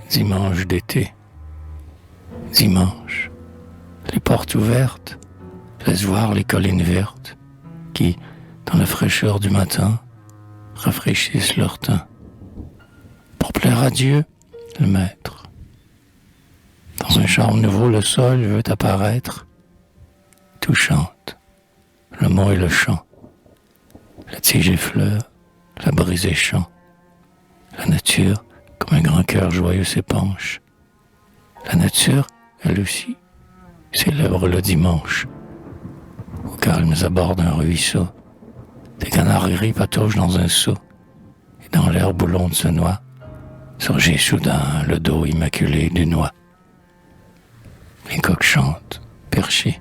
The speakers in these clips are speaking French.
Dimanche d'été. Dimanche. Les portes ouvertes laissent voir les collines vertes qui, dans la fraîcheur du matin, rafraîchissent leur teint. Pour plaire à Dieu, le Maître. Dans un charme nouveau, le sol veut apparaître. Tout chante, le mot et le chant. La tige effleure, la brise est chant. La nature, comme un grand cœur joyeux, s'épanche. La nature, elle aussi, célèbre le dimanche. Au calme abords d'un ruisseau, des canarderies patauchent dans un seau, et dans l'herbe où l'onde se noie, surgit soudain le dos immaculé d'une oie. Les coqs chantent, perchés.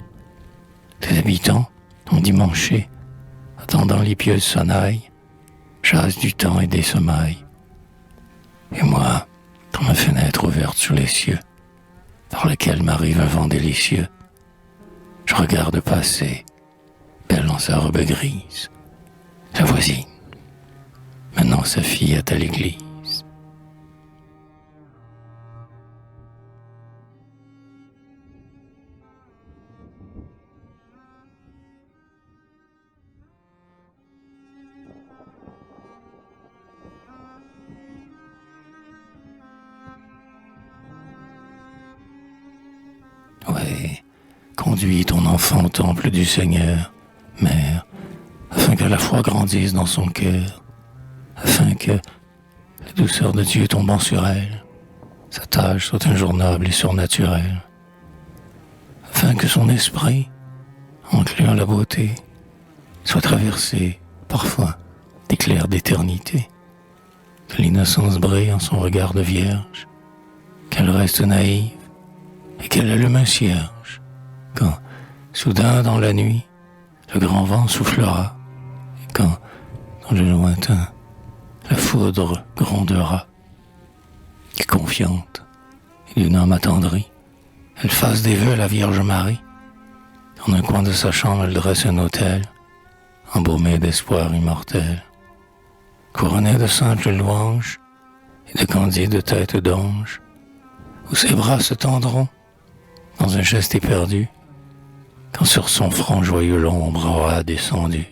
Les habitants, endimanchés, attendant les pieuses sonnailles, chassent du temps et des semailles. Et moi, dans ma fenêtre ouverte sur les cieux, par laquelle m'arrive un vent délicieux, je regarde passer, belle en sa robe grise, la voisine. Maintenant sa fille est à l'église. Ouais, conduis ton enfant au temple du Seigneur, Mère, afin que la foi grandisse dans son cœur, afin que la douceur de Dieu tombant sur elle, sa tâche soit un jour noble et surnaturel, afin que son esprit, encluant la beauté, soit traversé, parfois, d'éclairs d'éternité, que l'innocence brille en son regard de vierge, qu'elle reste naïve, et qu'elle allume un cierge, quand, soudain dans la nuit, le grand vent soufflera, et quand, dans le lointain, la foudre grondera, et confiante, et d'une âme attendrie, elle fasse des vœux à la Vierge Marie. Dans un coin de sa chambre, elle dresse un autel, embaumé d'espoir immortel, couronné de saintes louanges, et de candides têtes d'ange, où ses bras se tendront, dans un geste éperdu, quand sur son front joyeux l'ombre aura descendu.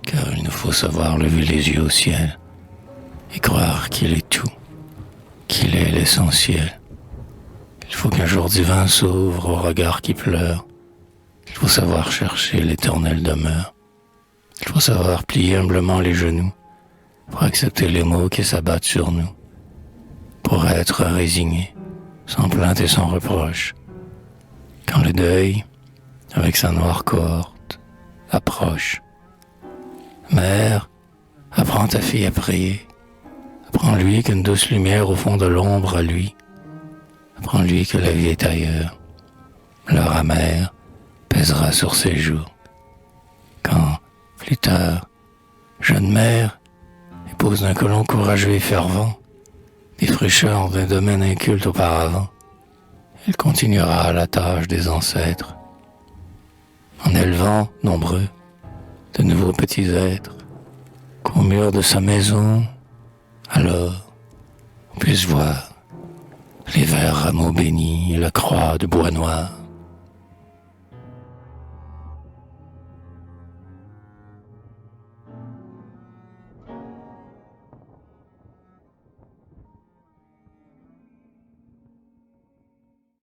Car il nous faut savoir lever les yeux au ciel et croire qu'il est tout, qu'il est l'essentiel. Il faut qu'un jour divin s'ouvre au regard qui pleure. Il faut savoir chercher l'éternelle demeure. Il faut savoir plier humblement les genoux pour accepter les maux qui s'abattent sur nous, pour être résigné, sans plainte et sans reproche. Quand le deuil, avec sa noire cohorte, approche. Mère, apprends ta fille à prier. Apprends-lui qu'une douce lumière au fond de l'ombre à lui. Apprends-lui que la vie est ailleurs. L'heure amère pèsera sur ses joues. Quand, plus tard, jeune mère, épouse d'un colon courageux et fervent, des fraîcheurs d'un domaine inculte auparavant, elle continuera la tâche des ancêtres, en élevant, nombreux, de nouveaux petits êtres, qu'au mur de sa maison, alors, on puisse voir les verts rameaux bénis et la croix de bois noir,